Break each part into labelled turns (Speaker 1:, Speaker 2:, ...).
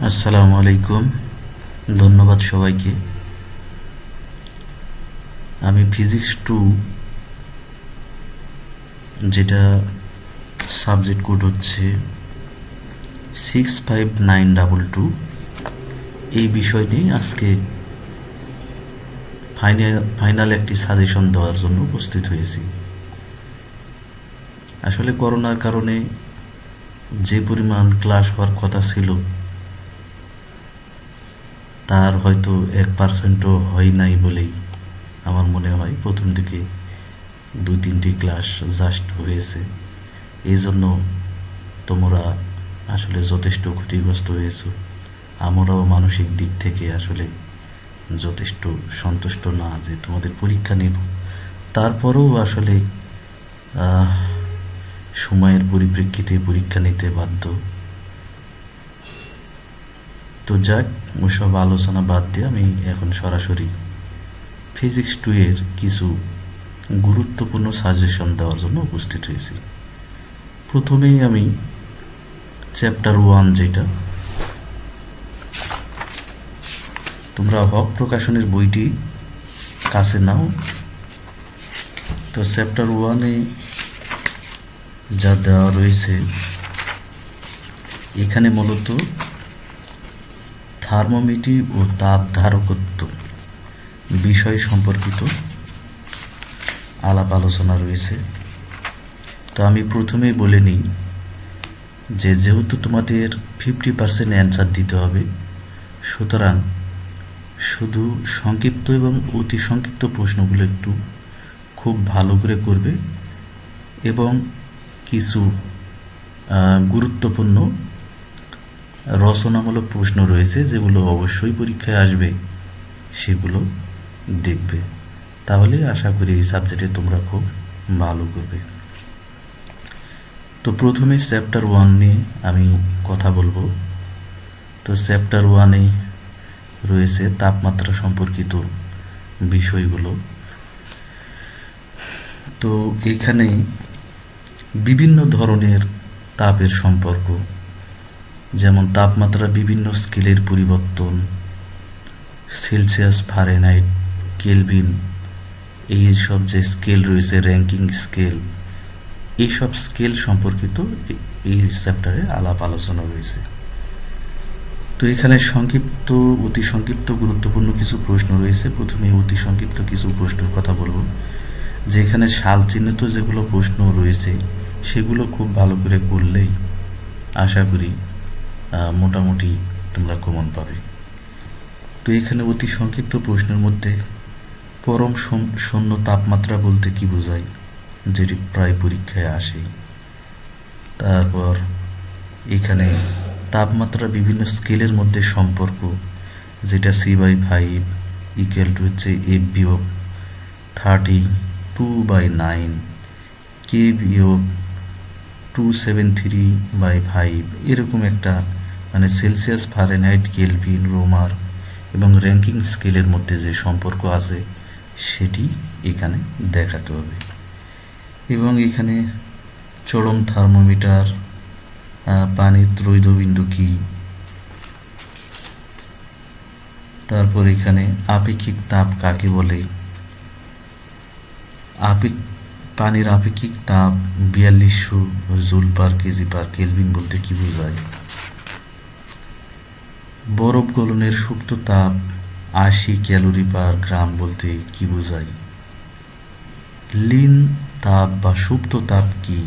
Speaker 1: আসসালামু আলাইকুম। ধন্যবাদ সবাইকে। আমি ফিজিক্স টু, যেটা সাবজেক্ট কোড হচ্ছে 65922, এই বিষয় নিয়ে আজকে ফাইনাল একটি সাজেশন দেওয়ার জন্য উপস্থিত হয়েছি। আসলে করোনার কারণে যে পরিমাণ ক্লাস হওয়ার কথা ছিল তার হয়তো 1%ও হয় নাই বলেই আমার মনে হয়। প্রথম দিকে 2-3টি ক্লাস জাস্ট হয়েছে। এই জন্য তোমরা আসলে যথেষ্ট ক্ষতিগ্রস্ত হয়েছো। আমরাও মানসিক দিক থেকে আসলে যথেষ্ট সন্তুষ্ট না যে তোমাদের পরীক্ষা নেব। তারপরেও আসলে আহ, সময়ের পরিপ্রেক্ষিতে পরীক্ষা নিতে বাধ্য। তো যাক, ওসব আলোচনা বাদ দিয়ে আমি এখন সরাসরি ফিজিক্স টু এর কিছু গুরুত্বপূর্ণ সাজেশন দেওয়ার জন্য উপস্থিত হয়েছি। প্রথমেই আমি চ্যাপ্টার 1, যেটা তোমরা হক প্রকাশনের বইটি কাছে নাও। তো চ্যাপ্টার 1-এ যা দেওয়া রয়েছে, এখানে মূলত থার্মোমিটার ও তাপ ধারকত্ব বিষয় সম্পর্কিত আলাপ আলোচনা রয়েছে। তো আমি প্রথমেই বলে নিই যে যেহেতু তোমাদের 50% অ্যান্সার দিতে হবে, সুতরাং শুধু সংক্ষিপ্ত এবং অতি সংক্ষিপ্ত প্রশ্নগুলো একটু খুব ভালো করে করবে এবং কিছু গুরুত্বপূর্ণ রচনামূলক প্রশ্ন রয়েছে যেগুলো অবশ্যই পরীক্ষায় আসবে, সেগুলো দেখবে। তাহলে আশা করি এই সাবজেক্টে তোমরা খুব ভালো করবে। তো প্রথমে চ্যাপ্টার 1 নিয়ে আমি কথা বলবো। তো চ্যাপ্টার 1-এ রয়েছে তাপমাত্রা সম্পর্কিত বিষয়গুলো। তো এখানে বিভিন্ন ধরনের তাপের সম্পর্ক, যেমন তাপমাত্রা বিভিন্ন স্কেলের পরিবর্তন, সেলসিয়াস, ফারেনহাইট, কেলভিন, এই সব যে স্কেল রয়েছে, র্যাঙ্কিং স্কেল, এইসব স্কেল সম্পর্কিত এই চ্যাপ্টারে আলাপ আলোচনা রয়েছে। তো এখানে সংক্ষিপ্ত, অতি সংক্ষিপ্ত গুরুত্বপূর্ণ কিছু প্রশ্ন রয়েছে। প্রথমে অতি সংক্ষিপ্ত কিছু প্রশ্নের কথা বলবো। যেখানে সাল চিহ্নিত যেগুলো প্রশ্ন রয়েছে সেগুলো খুব ভালো করে করলেই আশা করি মোটামুটি তোমরা কমন পাবে। তো এখানে অতি সংক্ষিপ্ত প্রশ্নের মধ্যে পরম শূন্য তাপমাত্রা বলতে কি বোঝায়, যেটি প্রায় পরীক্ষায় আসে। তারপর এখানে তাপমাত্রা বিভিন্ন স্কেলের মধ্যে সম্পর্ক, যেটা C/5 ইকুয়াল টু হচ্ছে F বিয়োগ 32/9, K বিয়োগ 273/5, এরকম একটা মানে সেলসিয়াস, ফারেনহাইট, কেলভিন, রোমার এবং র্যাঙ্কিং স্কেলের মধ্যে যে সম্পর্ক আছে সেটি এখানে দেখাতে হবে। এবং এখানে চরম থার্মোমিটার, পানির ত্রৈধবিন্দু কী, তারপর এখানে আপেক্ষিক তাপ কাকে বলে, পানির আপেক্ষিক তাপ 4200 joule per kg per kelvin বলতে কি বোঝায়, বরফ গলনের সুপ্ত তাপ 80 ক্যালোরি পার গ্রাম বলতে কি বোঝায়, লীন তাপ বা সুপ্ত তাপ কি,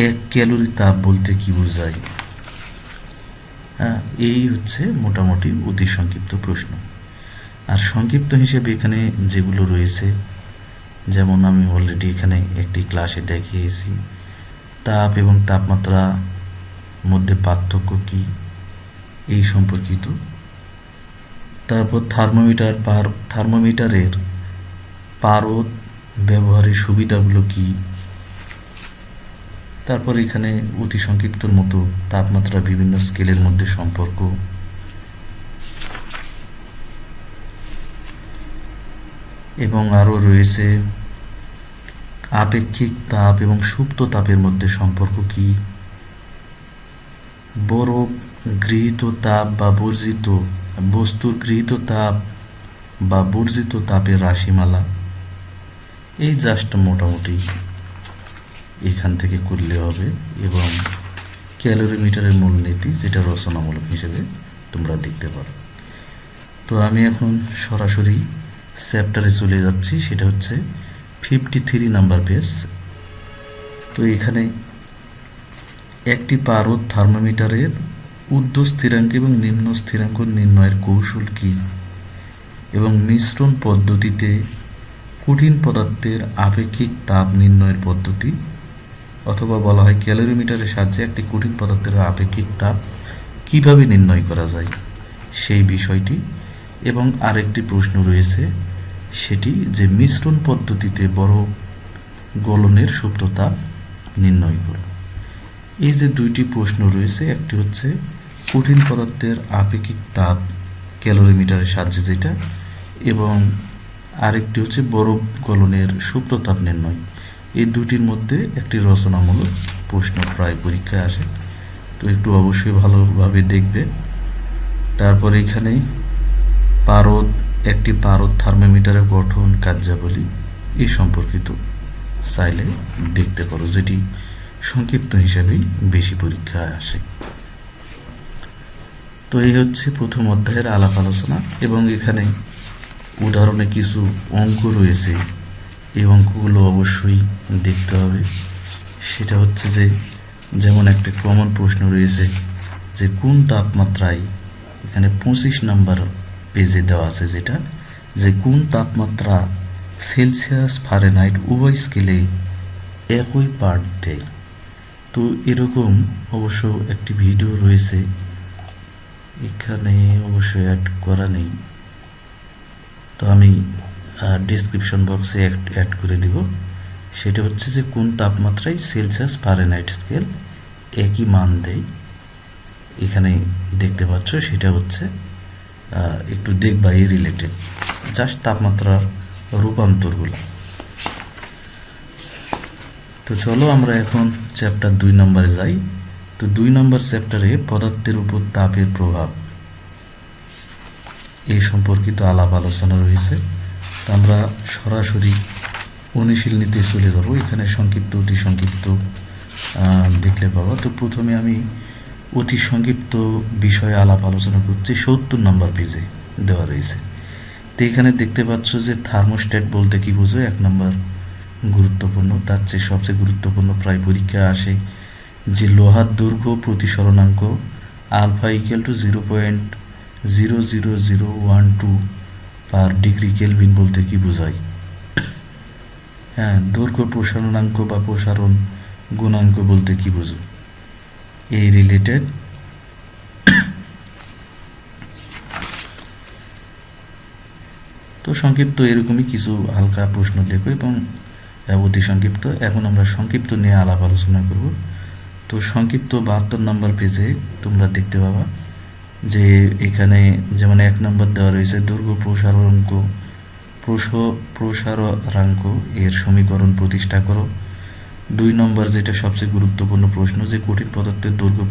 Speaker 1: 1 ক্যালোরি তাপ বলতে কি বোঝায়। এই হচ্ছে মোটামুটি অতি সংক্ষিপ্ত প্রশ্ন। আর সংক্ষিপ্ত হিসেবে এখানে যেগুলো রয়েছে, যেমন আমি অলরেডি এখানে একটি ক্লাসে দেখিয়েছি, তাপ এবং তাপমাত্রা মধ্যে পার্থক্য কি এই সম্পর্কিত। তারপর থার্মোমিটারের পারদ ব্যবহারের সুবিধাগুলো কি। তারপর এখানে অতি সংক্ষিপ্তর মতো তাপমাত্রা বিভিন্ন স্কেলের মধ্যে সম্পর্ক, এবং আরও রয়েছে আপেক্ষিক তাপ এবং সুপ্ত তাপের মধ্যে সম্পর্ক কি, বরফ গৃহীত তাপ বা বর্জিত বস্তুর গৃহীত তাপ বা বর্জিত তাপের রাশিমালা। এই জাস্ট মোটামুটি এখান থেকে করলে হবে, এবং ক্যালোরিমিটারের মূলনীতি যেটা রচনামূলক হিসেবে তোমরা দেখতে পারো। তো আমি এখন সরাসরি চ্যাপ্টারে চলে যাচ্ছি, সেটা হচ্ছে 53 নাম্বার পেজ। তো এখানে একটি পারদ থার্মোমিটারের ঊর্ধ্ব স্থিরাঙ্ক এবং নিম্ন স্থিরাঙ্ক নির্ণয়ের কৌশল কী, এবং মিশ্রণ পদ্ধতিতে কঠিন পদার্থের আপেক্ষিক তাপ নির্ণয়ের পদ্ধতি, অথবা বলা হয় ক্যালোরিমিটারের সাহায্যে একটি কঠিন পদার্থের আপেক্ষিক তাপ কিভাবে নির্ণয় করা যায় সেই বিষয়টি। এবং আরেকটি প্রশ্ন রয়েছে, সেটি যে মিশ্রণ পদ্ধতিতে বরফ গলনের সুপ্ত তাপ নির্ণয় করো। এই যে দুইটি প্রশ্ন রয়েছে, একটি হচ্ছে কঠিন পদার্থের আপেক্ষিক তাপ ক্যালোরিমিটারের সাহায্যে যেটা, এবং আরেকটি হচ্ছে বরফ গলনের সুপ্ত তাপ নির্ণয়। এই দুটির মধ্যে একটি রচনামূলক প্রশ্ন প্রায় পরীক্ষায় আসে, তো একটু অবশ্যই ভালোভাবে দেখবে। তারপরে এখানে একটি পারদ থার্মোমিটারের গঠন, কার্যাবলী এই সম্পর্কিত চাইলে দেখতে পারো, যেটি সংক্ষিপ্ত হিসাবেই বেশি পরীক্ষায় আসে। তো এই হচ্ছে প্রথম অধ্যায়ের আলাপ আলোচনা, এবং এখানে উদাহরণে কিছু অঙ্ক রয়েছে, এই অঙ্কগুলো অবশ্যই দেখতে হবে। সেটা হচ্ছে যে, যেমন একটা কমন প্রশ্ন রয়েছে যে কোন তাপমাত্রায়, এখানে 25 নাম্বার পেজে দেওয়া আছে যেটা, যে কোন তাপমাত্রা সেলসিয়াস ফারেনহাইট উভয় স্কেলে একই পাঠ দেয়। তো এরকম অবশ্য একটি ভিডিও রয়েছে, এখানে অবশ্য অ্যাড করা নেই, তো আমি ডিসক্রিপশন বক্সে অ্যাড করে দিব। সেটা হচ্ছে যে কোন তাপমাত্রায় সেলসিয়াস ফারেনহাইট স্কেল একই মান দেয়, এখানে দেখতে পাচ্ছ। সেটা হচ্ছে একটু দেখবা এই রিলেটেড, জাস্ট তাপমাত্রার রূপান্তরগুলো। তো চলো আমরা এখন চ্যাপ্টার 2 নম্বরে যাই। তো 2 নম্বর চ্যাপ্টারে পদার্থের উপর তাপের প্রভাব এই সম্পর্কিত আলাপ আলোচনা রয়েছে। তো আমরা সরাসরি অনুশীলনীতে চলে যাব। এখানে সংক্ষিপ্ত, অতি সংক্ষিপ্ত দেখলে পাবো। তো প্রথমে আমি অতি সংক্ষিপ্ত বিষয়ে আলাপ আলোচনা করছি, 70 নম্বর পেজে দেওয়া রয়েছে। তো এখানে দেখতে পাচ্ছ যে থার্মোস্ট্যাট বলতে কি বোঝো, 1 নম্বর গুরুত্বপূর্ণ, তার চেয়ে সবচেয়ে গুরুত্বপূর্ণ প্রায় পরীক্ষায় আসে যে লোহার দৈর্ঘ্য প্রতিসরণাঙ্ক alpha equal to 0.00012 per degree Kelvin বলতে কি বোঝায়। হ্যাঁ, দৈর্ঘ্য প্রসারণাঙ্ক বা প্রসারণ গুণাঙ্ক বলতে কি বোঝো, এই রিলেটেড। তো সংক্ষিপ্ত এরকমই কিছু হালকা প্রশ্ন লেখো এবং অতি সংক্ষিপ্ত। এখন আমরা সংক্ষিপ্ত নিয়ে আলাপ আলোচনা করব। তো সংক্ষিপ্ত 72 নম্বর পেজে তোমরা দেখতে পাবা যে এখানে যেমন 1 নম্বর দেওয়া রয়েছে দৈর্ঘ্য প্রসারণাঙ্ক এর সমীকরণ প্রতিষ্ঠা করো। 2 নম্বর যেটা সবচেয়ে গুরুত্বপূর্ণ প্রশ্ন, যে কঠিন পদার্থের দৈর্ঘ্য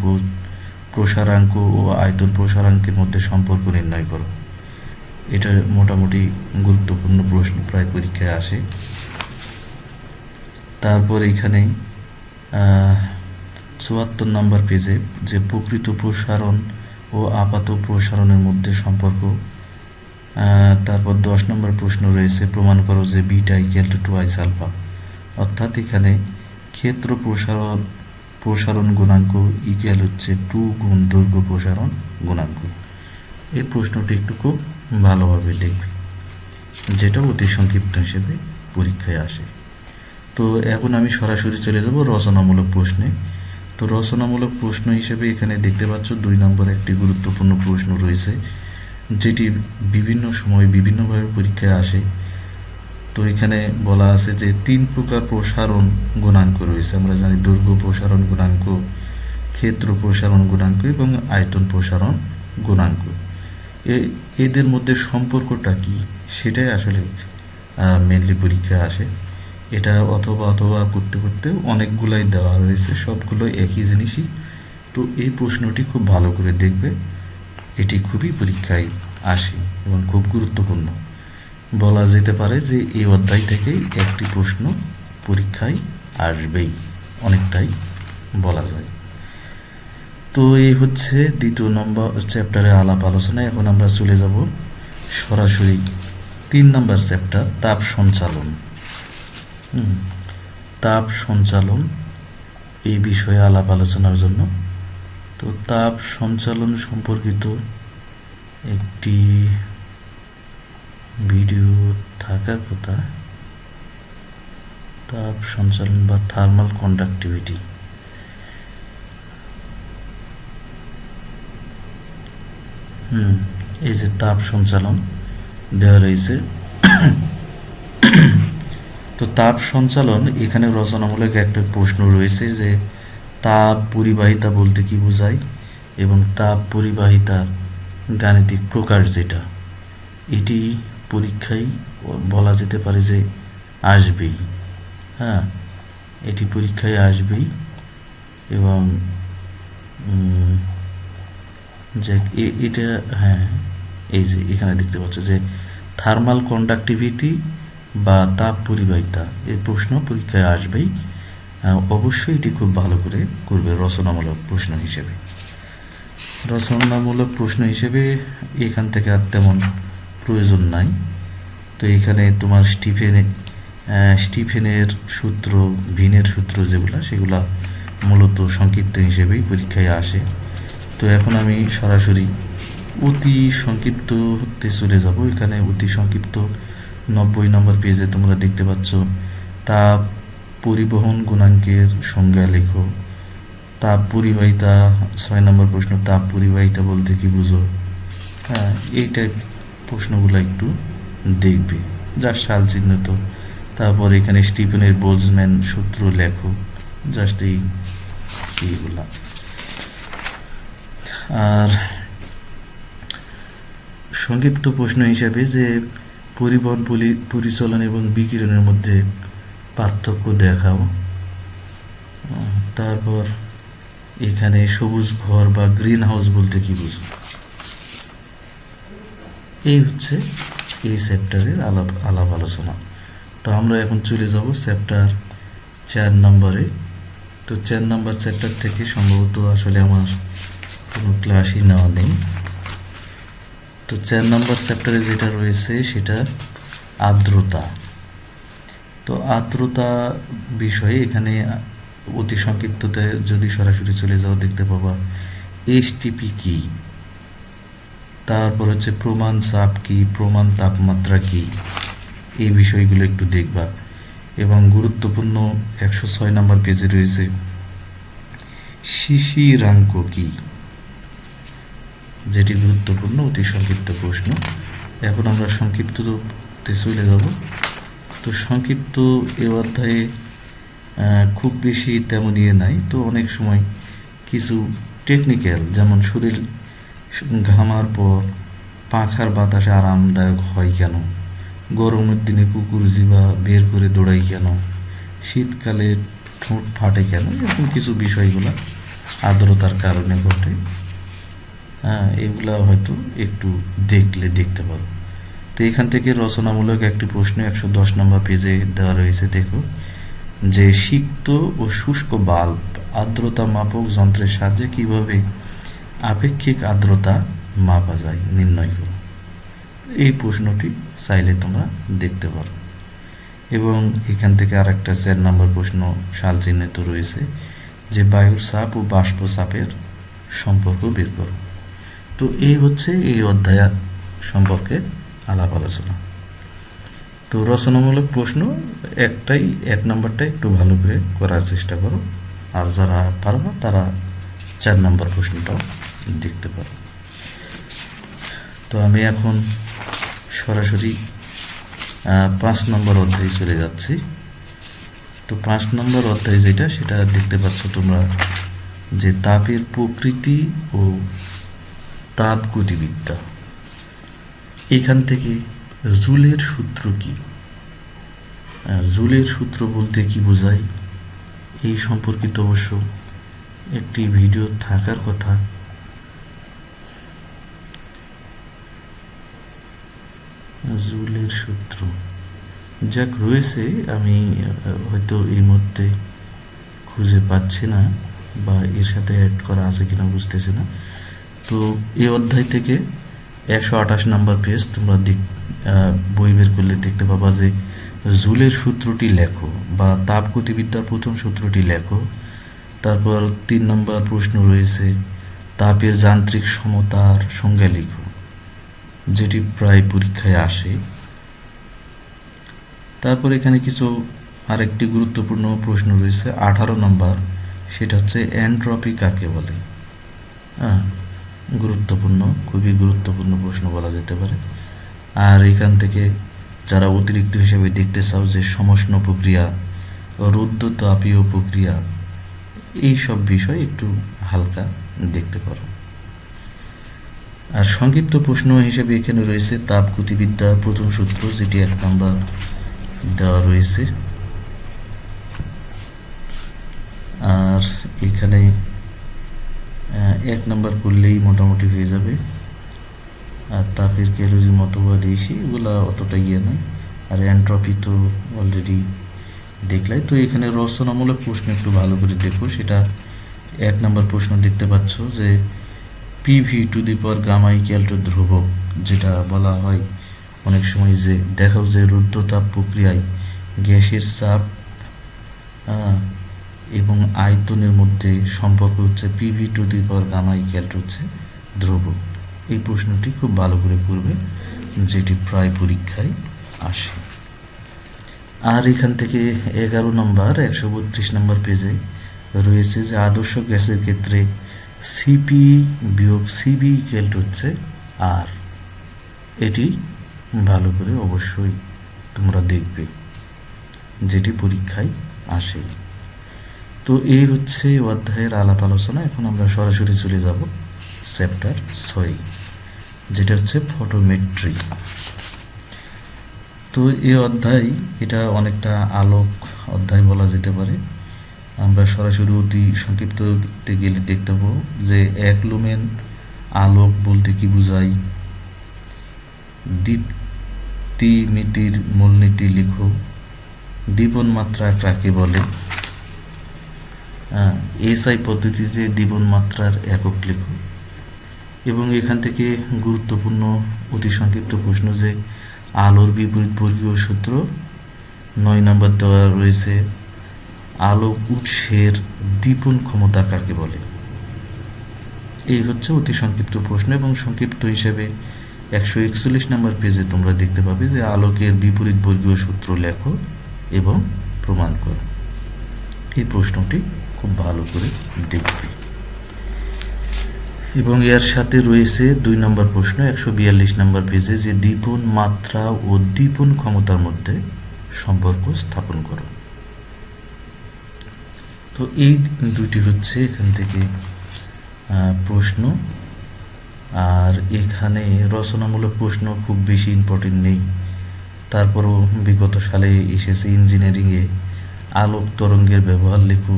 Speaker 1: প্রসারাঙ্ক ও আয়তন প্রসারাঙ্কের মধ্যে সম্পর্ক নির্ণয় করো। এটা মোটামুটি গুরুত্বপূর্ণ প্রশ্ন, প্রায় পরীক্ষায় আসে। তারপর এখানে 74 নম্বর পেজে যে প্রকৃত প্রসারণ ও আপাত প্রসারণের মধ্যে সম্পর্ক। তারপর 10 নম্বর প্রশ্ন রয়েছে, প্রমাণ করো যে বিটা ইকুয়াল টু 2 আলফা, অর্থাৎ এখানে ক্ষেত্র প্রসারণ গুণাঙ্ক ইকুয়াল হচ্ছে 2 গুণ দৈর্ঘ্য প্রসারণ গুণাঙ্ক। এই প্রশ্নটি একটু খুব ভালোভাবে দেখবে, যেটা অতি সংক্ষিপ্ত হিসেবে পরীক্ষায় আসে। তো এখন আমি সরাসরি চলে যাব রচনামূলক প্রশ্নে। তো রচনামূলক প্রশ্ন হিসেবে এখানে দেখতে পাচ্ছ 2 নম্বরে একটি গুরুত্বপূর্ণ প্রশ্ন রয়েছে, যেটি বিভিন্ন সময় বিভিন্নভাবে পরীক্ষায় আসে। তো এখানে বলা আছে যে 3 প্রকার প্রসারণ গুণাঙ্ক রয়েছে। আমরা জানি দৈর্ঘ্য প্রসারণ গুণাঙ্ক, ক্ষেত্র প্রসারণ গুণাঙ্ক এবং আয়তন প্রসারণ গুণাঙ্ক। এদের মধ্যে সম্পর্কটা কি, সেটাই আসলে মেনলি পরীক্ষায় আসে। এটা অথবা করতে করতে অনেকগুলাই দেওয়া রয়েছে, সবগুলো একই জিনিসই তো এই প্রশ্নটি খুব ভালো করে দেখবে, এটি খুবই পরীক্ষায় আসে এবং খুব গুরুত্বপূর্ণ। বলা যেতে পারে যে এই অধ্যায় থেকেই একটি প্রশ্ন পরীক্ষায় আসবেই, অনেকটাই বলা যায়। তো এই হচ্ছে 2 নম্বর চ্যাপ্টারে আলাপ আলোচনা। এখন আমরা চলে যাব সরাসরি 3 নম্বর চ্যাপ্টার, তাপ সঞ্চালন। তাপ সঞ্চালন এই বিষয়ে আলাপ আলোচনার জন্য। তো তাপ সঞ্চালন সম্পর্কিত একটি ভিডিও থাকার কথা। তাপ সঞ্চালন বা থার্মাল কন্ডাক্টিভিটি। এই যে তাপ সঞ্চালন দেওয়া রয়েছে। তো তাপ সঞ্চালন এখানে রচনামূলক একটা প্রশ্ন রয়েছে যে তাপ পরিবাহিতা বলতে কি বোঝায়, এবং তাপ পরিবাহিতার গাণিতিক প্রকার যেটা, এটি পরীক্ষায় বলা যেতে পারে যে আসবেই। হ্যাঁ, এটি পরীক্ষায় আসবেই। এবং যে এটা, হ্যাঁ, এই যে এখানে দেখতে পাচ্ছ যে থার্মাল কন্ডাক্টিভিটি বা তাপ পরিবাহিতা, এই প্রশ্ন পরীক্ষায় আসবেই। অবশ্যই এটি খুব ভালো করে করবে রচনামূলক প্রশ্ন হিসেবে। রচনামূলক প্রশ্ন হিসেবে এখান থেকে আর তেমন প্রয়োজন নাই। তো এখানে তোমার স্টিফেনের সূত্র, ভিনের সূত্র যেগুলা, সেগুলা মূলত সংক্ষিপ্ত হিসেবেই পরীক্ষায় আসে। তো এখন আমি সরাসরি অতি সংক্ষিপ্ততে চলে যাব। এখানে অতি সংক্ষিপ্ত 90 নম্বর পেজে তোমরা দেখতে পাচ্ছ তাপ পরিবহন গুণাঙ্কের সংজ্ঞা লেখো। তাপ পরিবাহিতা 6 নম্বর প্রশ্ন, তাপ পরিবাহিতা বলতে কি বুঝো। হ্যাঁ, এই টাইপ প্রশ্নগুলো একটু দেখবে, যার সাল চিহ্নিত। তারপর এখানে স্টিফেনের বোলজম্যান সূত্র লেখো, জাস্ট এইগুলা। আর সংক্ষিপ্ত প্রশ্ন হিসাবে যে পরিবহন পরিচালন এবং বিকিরণের মধ্যে পার্থক্য দেখাও। তারপর এখানে সবুজ ঘর বা গ্রিন হাউস বলতে কি বুঝো। এই হচ্ছে এই চ্যাপ্টারের আলাপ আলোচনা। তো আমরা এখন চলে যাব চ্যাপ্টার 4 নম্বরে। তো 4 নম্বর চ্যাপ্টার থেকে সম্ভবত আসলে আমার কোনো ক্লাসই নেওয়া নেই। তো 4 নম্বর চ্যাপ্টারে যেটা রয়েছে সেটা আর্দ্রতা। তো আর্দ্রতা বিষয়ে এখানে অতি সংক্ষিপ্ততে যদি সরাসরি চলে যাও, দেখতে পাবা এসটিপি কি, তারপর হচ্ছে প্রমাণ চাপ কি, প্রমাণ তাপমাত্রা কি, এই বিষয়গুলো একটু দেখবা। এবং গুরুত্বপূর্ণ 106 নম্বর পেজে রয়েছে শিশিরাঙ্ক কি, যেটি গুরুত্বপূর্ণ অতি সংক্ষিপ্ত প্রশ্ন। এখন আমরা সংক্ষিপ্ততে চলে যাব। তো সংক্ষিপ্ত এ অধ্যায়ে খুব বেশি তেমন ইয়ে নাই। তো অনেক সময় কিছু টেকনিক্যাল, যেমন শরীর ঘামার পর পাখার বাতাসে আরামদায়ক হয় কেন, গরমের দিনে কুকুর জিবা বের করে দৌড়াই কেন, শীতকালে ঠোঁট ফাটে কেন, এরকম কিছু বিষয়গুলো আর্দ্রতার কারণে ঘটে। হ্যাঁ, এগুলা হয়তো একটু দেখতে পারো। তো এখান থেকে রচনামূলক একটি প্রশ্ন 110 নম্বর পেজে দেওয়া রয়েছে। দেখো যে সিক্ত ও শুষ্ক বাল্ব আর্দ্রতা মাপক যন্ত্রের সাহায্যে কিভাবে আপেক্ষিক আর্দ্রতা মাপা যায়, নির্ণয় করো। এই প্রশ্নটি চাইলে তোমরা দেখতে পারো। এবং এখান থেকে আর একটা 4 নম্বর প্রশ্ন সাল চিহ্নিত রয়েছে যে বায়ুর চাপ ও বাষ্প চাপের সম্পর্ক বের করো। তো এই হচ্ছে এই অধ্যায় সম্পর্কে আলাপ আলোচনা। তো রচনামূলক প্রশ্ন একটাই, 1 নম্বরটা একটু ভালো করে করার চেষ্টা করো। আর যারা পারবা তারা 4 নম্বর প্রশ্নটাও দেখতে পারো। তো আমি এখন সরাসরি 5 নম্বর অধ্যায়ে চলে যাচ্ছি। তো 5 নম্বর অধ্যায় যেটা, সেটা দেখতে পাচ্ছ তোমরা যে তাপের প্রকৃতি ও তাপ গতিবিদ্যা। এখান থেকে জুলের সূত্র কি, জুলের সূত্র বলতে কি বোঝায়, এই সম্পর্কিত অবশ্য একটি ভিডিও থাকার কথা। জুলের সূত্র যাক রয়েছে, আমি হয়তো এই মুহূর্তে খুঁজে পাচ্ছি না, বা এর সাথে অ্যাড করা আছে কিনা বুঝতেছি না। তো এই অধ্যায় থেকে 128 নম্বর পেজ তোমরা বই বের করলে দেখতে পাবা যে জুলের সূত্রটি লেখো, বা তাপগতিবিদ্যার প্রথম সূত্রটি লেখো। তারপর 3 নম্বর প্রশ্ন রয়েছে তাপের যান্ত্রিক সমতার সংজ্ঞা লিখো, যেটি প্রায় পরীক্ষায় আসে। তারপর এখানে কিছু আরেকটি গুরুত্বপূর্ণ প্রশ্ন রয়েছে 18 নম্বর, সেটা হচ্ছে এনট্রপি কাকে বলে। গুরুত্বপূর্ণ, খুবই গুরুত্বপূর্ণ প্রশ্ন বলা যেতে পারে। আর এখান থেকে যারা অতিরিক্ত হিসেবে দেখতে চাও যে সমষ্ণ প্রক্রিয়া, রুদ্ধতাপীয় প্রক্রিয়া, এই সব বিষয় একটু হালকা দেখতে পারো। আর সংক্ষিপ্ত প্রশ্ন হিসেবে এখানে রয়েছে তাপগতিবিদ্যার প্রথম সূত্র, যেটি 1 নম্বর দেওয়া রয়েছে। আর এখানে 1 নম্বর করলেই মোটামুটি হয়ে যাবে। আর তাপের ক্যালোরি মতবাদ এসে এগুলা অতটা ইয়ে নয়। আর এনট্রপি তো অলরেডি দেখলাই। তো এখানে রচনামূলক প্রশ্ন একটু ভালো করে দেখো। সেটা 1 নম্বর প্রশ্ন দেখতে পাচ্ছ যে PV to the power gamma equal to ধ্রুবক, যেটা বলা হয় অনেক সময় যে দেখাও যে রুদ্ধতাপ প্রক্রিয়ায় গ্যাসের চাপ এবং আয়তনের মধ্যে সম্পর্ক হচ্ছে PV to the power gamma equal to হচ্ছে ধ্রুবক। এই প্রশ্নটি খুব ভালো করে করবে, যেটি প্রায় পরীক্ষায় আসে। আর এখান থেকে 11 নম্বর 132 নম্বর পেজে রয়েছে যে আদর্শ গ্যাসের ক্ষেত্রে সিপি বিয়োগ সিবি ইকুয়াল টু হচ্ছে আর। এটি ভালো করে অবশ্যই তোমরা দেখবে, যেটি পরীক্ষায় আসে। তো এই হচ্ছে অধ্যায়ের আলাপ আলোচনা। এখন আমরা সরাসরি চলে যাব চ্যাপ্টার 6, যেটা হচ্ছে ফটোমেট্রি। তো এই অধ্যায়, এটা অনেকটা আলোক অধ্যায় বলা যেতে পারে। আমরা সরাসরি অতি সংক্ষিপ্ততে গেলে দেখতে পাবো যে 1 লুমেন আলোক বলতে কি বোঝায়, দীপ্তিমিতির মূলনীতি লিখো, দীপন মাত্রা কাকে বলে, এসআই পদ্ধতিতে দীপন মাত্রার একক লিখো। এবং এখান থেকে গুরুত্বপূর্ণ অতি সংক্ষিপ্ত প্রশ্ন যে আলোর বিপরীত বর্গীয় সূত্র। 9 নম্বর দেওয়া রয়েছে আলোক উৎসের দীপন ক্ষমতা কাকে বলে। এই হচ্ছে অতি সংক্ষিপ্ত প্রশ্ন। এবং সংক্ষিপ্ত হিসেবে 141 নম্বর পেজে তোমরা দেখতে পাবে যে আলোকের বিপরীত বর্গীয় সূত্র লেখো এবং প্রমাণ করো। এই প্রশ্নটি খুব ভালো করে দেখবে। এবং এর সাথে রয়েছে 2 নম্বর প্রশ্ন 142 নম্বর পেজে যে দীপন মাত্রা ও দীপন ক্ষমতার মধ্যে সম্পর্ক স্থাপন করো। তো এই দুটি হচ্ছে এখান থেকে প্রশ্ন। আর এখানে রচনামূলক প্রশ্ন খুব বেশি ইম্পর্টেন্ট নেই, তারপরও বিগত সালে এসেছে ইঞ্জিনিয়ারিংয়ে আলোক তরঙ্গের ব্যবহার লেখো।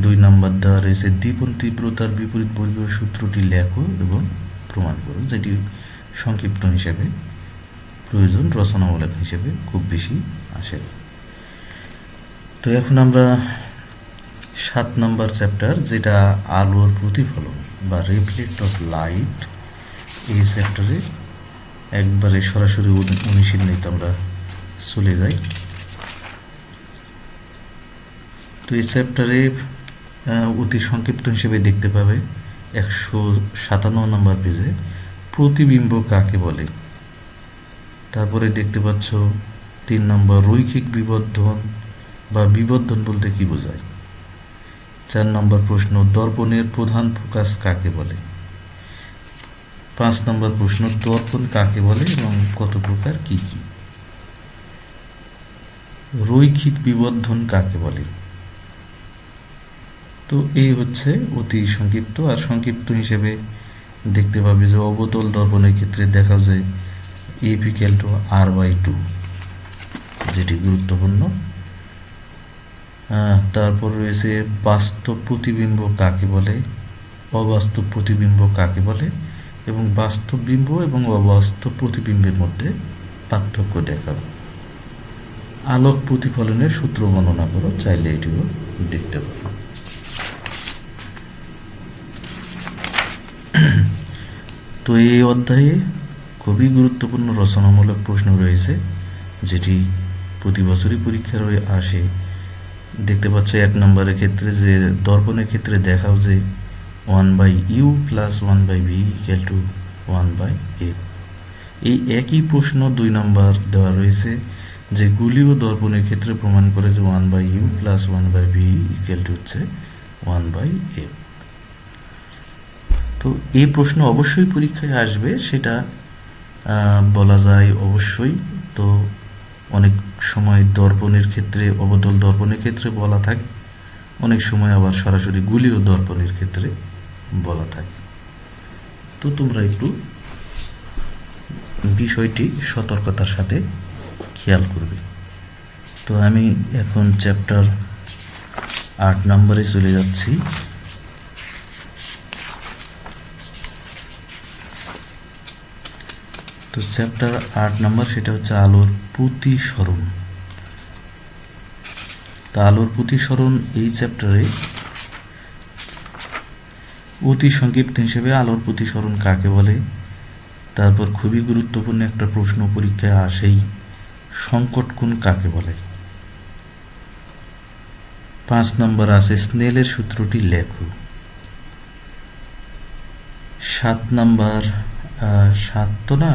Speaker 1: 2 নম্বর দেওয়া রয়েছে দীপন তীব্রতার বিপরীত বর্গীয় সূত্রটি লেখো এবং প্রমাণ করো, যেটি সংক্ষিপ্ত হিসেবে প্রয়োজন, রচনামূলক হিসেবে খুব বেশি আসে। তো এখন আমরা 7 নম্বর চ্যাপ্টার, যেটা আলোর প্রতিফলন বা রিফ্লেক্ট অফ লাইট, এই চ্যাপ্টারে একবারে সরাসরি অনুশীলনীতে আমরা চলে যাই। তো এই চ্যাপ্টারে অতি সংক্ষিপ্ত হিসেবে দেখতে পাবে 157 নম্বর পেজে প্রতিবিম্ব কাকে বলে। তারপরে দেখতে পাচ্ছ 3 নম্বর রৈখিক বিবর্ধন বা বিবর্ধন বলতে কি বোঝায়। 4 নম্বর প্রশ্ন দর্পণের প্রধান ফোকাস কাকে বলে। 5 নম্বর প্রশ্ন দর্পণ কাকে বলে এবং কত প্রকার কি কি। রৈখিক বিবর্ধন কাকে বলে। তো এই হচ্ছে অতি সংক্ষিপ্ত। আর সংক্ষিপ্ত হিসেবে দেখতে পাবে যে অবতল দর্পণের ক্ষেত্রে দেখা যায় এপিক্যাল টু R/2, যেটি গুরুত্বপূর্ণ। তারপর রয়েছে বাস্তব প্রতিবিম্ব কাকে বলে, অবাস্তব প্রতিবিম্ব কাকে বলে, এবং বাস্তব বিম্ব এবং অবাস্তব প্রতিবিম্বের মধ্যে পার্থক্য দেখাও। আলোক প্রতিফলনের সূত্র বর্ণনা করো, চাইলে এটিও দেখতে পারো। তো এই অধ্যায়ে খুবই গুরুত্বপূর্ণ রচনামূলক প্রশ্ন রয়েছে, যেটি প্রতি বছরই পরীক্ষার হয়ে আসে। দেখতে পাচ্ছ 1 নম্বরের ক্ষেত্রে যে দর্পণের ক্ষেত্রে দেখাও যে 1/u plus 1/v equal to 1/f। এই একই প্রশ্ন 2 নম্বর দেওয়া রয়েছে যে গোলীয় দর্পণের ক্ষেত্রে প্রমাণ করে যে 1/u plus 1/v equal to হচ্ছে 1/f। তো এই প্রশ্ন অবশ্যই পরীক্ষায় আসবে, সেটা বলা যায় অবশ্যই। তো অনেক সময় দর্পণের ক্ষেত্রে, অবতল দর্পণের ক্ষেত্রে বলা থাকে, অনেক সময় আবার সরাসরি গোলীয় দর্পণের ক্ষেত্রে বলা থাকে। তো তোমরা একটু বিষয়টি সতর্কতার সাথে খেয়াল করবে। তো আমি এখন চ্যাপ্টার 8 নম্বরে চলে যাচ্ছি। তো চ্যাপ্টার 8 নম্বর, সেটা হচ্ছে আলোর প্রতিসরণ। তা আলোর প্রতিসরণ এই চ্যাপ্টারে অতি সংক্ষিপ্ত হিসেবে আলোর প্রতিসরণ কাকে বলে, তারপর খুবই গুরুত্বপূর্ণ একটা প্রশ্ন পরীক্ষায় আসেই, সংকট কোণ কাকে বলে। 5 নম্বর আছে স্নেলের সূত্রটি লেখো। 7 নম্বর 7 তো না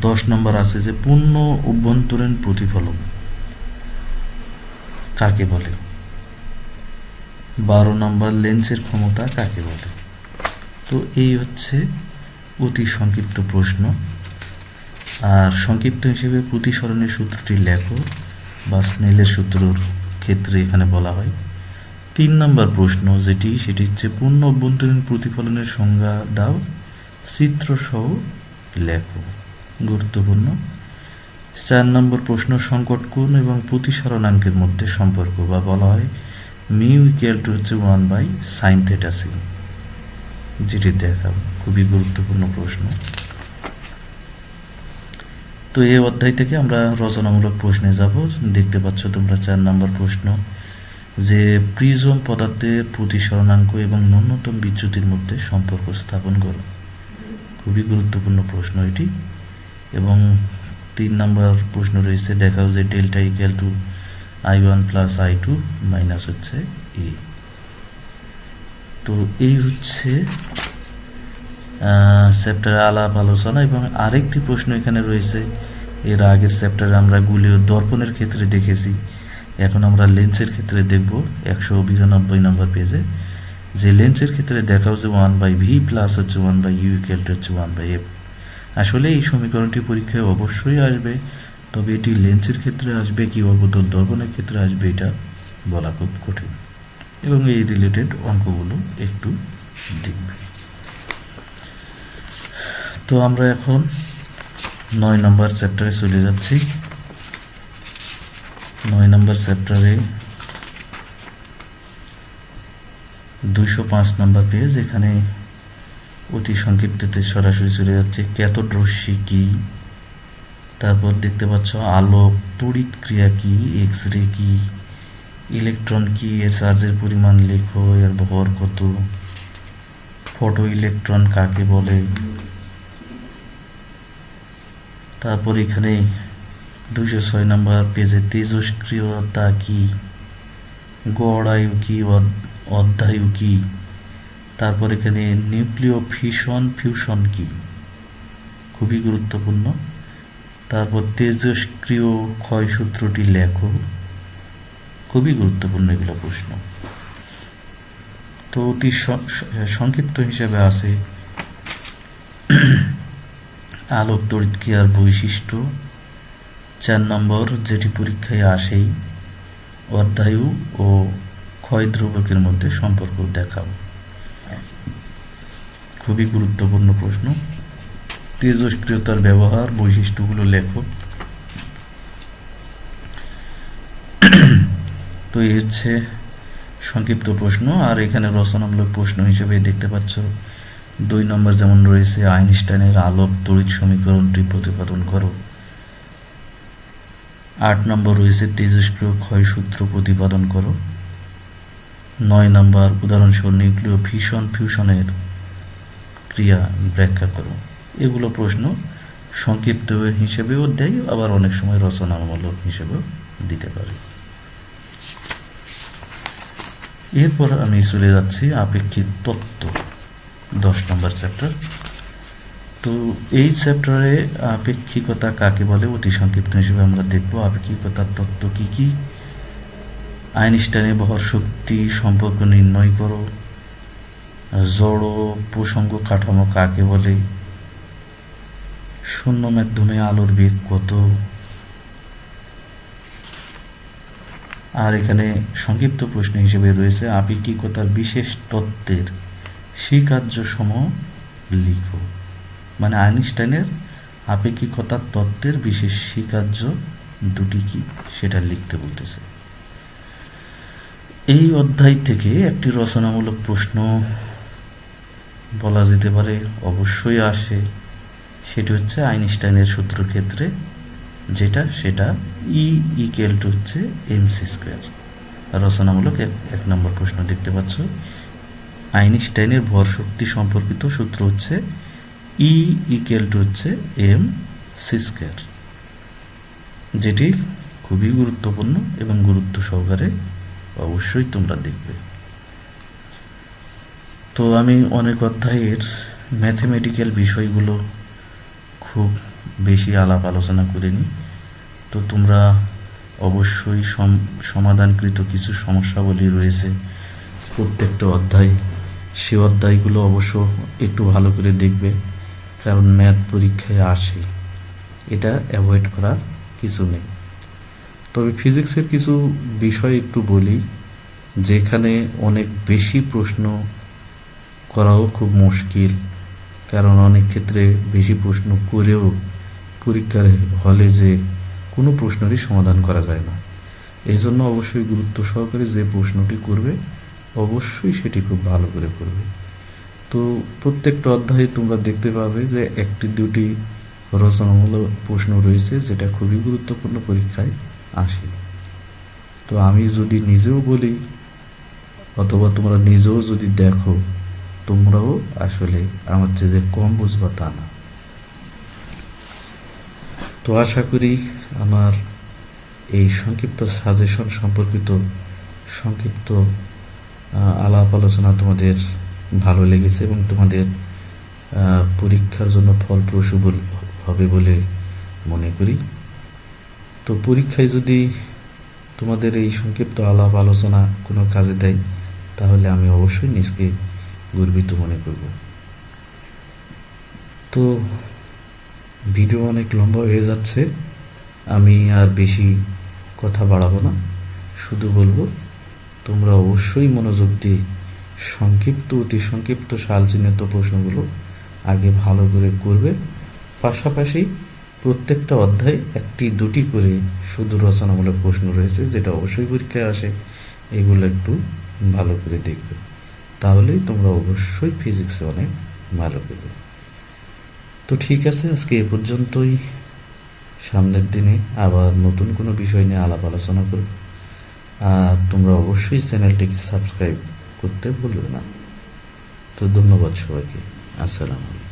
Speaker 1: 10 নম্বর আছে যে পূর্ণ অভ্যন্তরীণ প্রতিফলন কাকে বলে। 12 নম্বর লেন্সের ক্ষমতা কাকে বলে। তো এই হচ্ছে অতি সংক্ষিপ্ত প্রশ্ন। আর সংক্ষিপ্ত হিসেবে প্রতিসরণের সূত্রটি লেখো বা স্নেলের সূত্রর ক্ষেত্রে এখানে বলা হয়। 3 নম্বর প্রশ্ন সেটি হচ্ছে পূর্ণ অভ্যন্তরীণ প্রতিফলনের সংজ্ঞা দাও, চিত্রসহ লেখো, গুরুত্বপূর্ণ। 4 নম্বর প্রশ্ন সংকট কোণ এবং প্রতিসরণাঙ্কের মধ্যে সম্পর্ক, বা বলা হয় মিউ ইকুয়াল টু হচ্ছে 1/sin θc, যেটি দেখাও, খুবই গুরুত্বপূর্ণ প্রশ্ন। তো এই অধ্যায় থেকে আমরা রচনামূলক প্রশ্নে যাব। দেখতে পাচ্ছ তোমরা 4 নম্বর প্রশ্ন যে প্রিজম পদার্থের প্রতিসরণাঙ্ক এবং ন্যূনতম বিচ্যুতির মধ্যে সম্পর্ক স্থাপন করো, খুবই গুরুত্বপূর্ণ প্রশ্ন এটি। এবং 3 নম্বর প্রশ্ন রয়েছে দেখাও যে delta equal to I1 plus I2 minus হচ্ছে এ। তো এই হচ্ছে চ্যাপ্টারে আলাপ আলোচনা। এবং আরেকটি প্রশ্ন এখানে রয়েছে, এর আগের চ্যাপ্টারে আমরা গোলীয় দর্পণের ক্ষেত্রে দেখেছি, এখন আমরা লেন্সের ক্ষেত্রে দেখব। 192 নম্বর পেজে যে লেন্সের ক্ষেত্রে দেখাও যে 1/v প্লাস হচ্ছে 1/u ইকুয়াল টু হচ্ছে 1/f। আসলে এই সমীকরণটি পরীক্ষায় অবশ্যই আসবে, তবে এটি লেন্সের ক্ষেত্রে আসবে কি অবতল দর্পণের ক্ষেত্রে আসবে এটা বলা খুব কঠিন। এবং এই রিলেটেড অঙ্কগুলো একটু দেখবে। তো আমরা এখন 9 নম্বর চ্যাপ্টারে চলে যাচ্ছি। 9 নম্বর চ্যাপ্টারে 205 নম্বর পেজ, এখানে অতি সংক্ষিপ্ততে সরাসরি চলে যাচ্ছে ক্যাথোড রশ্মি কি, তারপর দেখতে পাচ্ছ আলোক তড়িৎ ক্রিয়া কি, এক্স রে কি, ইলেকট্রন কি, এর চার্জের পরিমাণ লেখো, এর ভর কত, ফটো ইলেকট্রন কাকে বলে। তারপর এখানে 206 নম্বর পেজে তেজস্ক্রিয়তা কি, গড় আয়ু কি, অর্ধায়ু কি, তারপর এখানে নিউক্লিয় ফিউশন কি, খুবই গুরুত্বপূর্ণ। তারপর তেজস্ক্রিয় ক্ষয় সূত্রটি লেখো, খুবই গুরুত্বপূর্ণ এগুলো প্রশ্ন। তো অতি সংক্ষিপ্ত হিসেবে আছে আলোক তড়িৎ ক্রিয়ার বৈশিষ্ট্য। 4 নম্বর যেটি পরীক্ষায় আসেই অর্ধায়ু ও ক্ষয় ধ্রুবকের মধ্যে সম্পর্ক দেখাও, খুবই গুরুত্বপূর্ণ প্রশ্ন। তেজস্ক্রিয়তার ব্যবহার, বৈশিষ্ট্যগুলো লেখো। তো এই হচ্ছে সংক্ষিপ্ত প্রশ্ন। আর এখানে রচনামূলক প্রশ্ন হিসেবে দেখতে পাচ্ছ 2 নম্বর যেমন রয়েছে আইনস্টাইনের আলোক তড়িৎ সমীকরণটি প্রতিপাদন করো। 8 নম্বর রয়েছে তেজস্ক্রিয় ক্ষয় সূত্র প্রতিপাদন করো। 9 নম্বর উদাহরণসহ নিউক্লিয় ফিউশনের ক্রিয়া ব্যাখ্যা করো। এগুলো প্রশ্ন সংক্ষিপ্ত হিসেবেও দেয়, আবার অনেক সময় রচনামূলক হিসেবেও দিতে পারে। এরপর আমি চলে যাচ্ছি আপেক্ষিক তত্ত্ব, 10 নম্বর চ্যাপ্টার। তো এই চ্যাপ্টারে আপেক্ষিকতা কাকে বলে অতি সংক্ষিপ্ত হিসেবে আমরা দেখব। আপেক্ষিকতার তত্ত্ব কি কি, আইনস্টাইনের ভর শক্তি সম্পর্ক নির্ণয় করো, জড় প্রসঙ্গ কাঠামো কাকে বলে, শূন্য মাধ্যমে আলোর বেগ কত। আর এখানে সংক্ষিপ্ত প্রশ্ন হিসেবে রয়েছে আপেক্ষিকতার বিশেষ তত্ত্বের স্বীকার্যসমূহ লিখো। মানে আইনস্টাইনের আপেক্ষিকতার তত্ত্বের বিশেষ স্বীকার্য দুটি কি সেটা লিখতে বলতেছে। এই অধ্যায় থেকে একটি রচনামূলক প্রশ্ন বলা যেতে পারে, অবশ্যই আসে। সেটি হচ্ছে আইনস্টাইনের সূত্র ক্ষেত্রে সেটা E= হচ্ছে mc²। রচনামূলক 1 নম্বর প্রশ্ন দেখতে পাচ্ছ, আইনস্টাইনের ভর শক্তি সম্পর্কিত সূত্র হচ্ছে E= হচ্ছে mc², যেটি খুবই গুরুত্বপূর্ণ এবং গুরুত্ব সহকারে অবশ্যই তোমরা দেখবে। তো আমি অনেক অধ্যায়ের ম্যাথমেটিক্যাল বিষয়গুলো খুব বেশি আলাপ আলোচনা করিনি। তো তোমরা অবশ্যই সমাধানকৃত কিছু সমস্যাবলী রয়েছে প্রত্যেকটা অধ্যায়, সে অধ্যায়গুলো অবশ্য একটু ভালো করে দেখবে, কারণ ম্যাথ পরীক্ষায় আসে, এটা অ্যাভয়েড করার কিছু নেই। তবে ফিজিক্সের কিছু বিষয় একটু বলি, যেখানে অনেক বেশি প্রশ্ন করাও খুব মুশকিল, কারণ অনেক ক্ষেত্রে বেশি প্রশ্ন করেও পরীক্ষার হলে যে কোনো প্রশ্নেরই সমাধান করা যায় না। এই জন্য অবশ্যই গুরুত্ব সহকারে যে প্রশ্নটি করবে অবশ্যই সেটি খুব ভালো করে করবে। তো প্রত্যেকটা অধ্যায়ে তোমরা দেখতে পাবে যে 1-2টি রচনামূলক প্রশ্ন রয়েছে, যেটা খুবই গুরুত্বপূর্ণ, পরীক্ষায় আসে। তো আমি যদি নিজেও বলি অথবা তোমরা নিজেও যদি দেখো, তোমরাও আসলে আমার চেয়ে যে কম বুঝবা তা না। তো আশা করি আমার এই সংক্ষিপ্ত সাজেশন সম্পর্কিত সংক্ষিপ্ত আলাপ আলোচনা তোমাদের ভালো লেগেছে এবং তোমাদের পরীক্ষার জন্য ফলপ্রসূ হবে বলে মনে করি। তো পরীক্ষায় যদি তোমাদের এই সংক্ষিপ্ত আলাপ আলোচনা কোনো কাজে দেয়, তাহলে আমি অবশ্যই নিজকে গর্বিত মনে করব। তো ভিডিও অনেক লম্বা হয়ে যাচ্ছে, আমি আর বেশি কথা বাড়াবো না, শুধু বলবো তোমরা অবশ্যই মনোযোগ দিয়ে অতি সংক্ষিপ্ত সালচিহ্নিত প্রশ্নগুলো আগে ভালো করে করবে। পাশাপাশি প্রত্যেকটা অধ্যায়ে 1-2টি করে শুধু রচনামূলক প্রশ্ন রয়েছে, যেটা অবশ্যই পরীক্ষায় আসে, এগুলো একটু ভালো করে দেখবে, তাহলেই তোমরা অবশ্যই ফিজিক্সে অনেক ভালো করবে। তো ঠিক আছে, আজকে এ পর্যন্তই। সামনের দিনে আবার নতুন কোনো বিষয় নিয়ে আলাপ আলোচনা করব। আর তোমরা অবশ্যই চ্যানেলটিকে সাবস্ক্রাইব করতে ভুলবে না। তো ধন্যবাদ সবাইকে। আসসালামু আলাইকুম।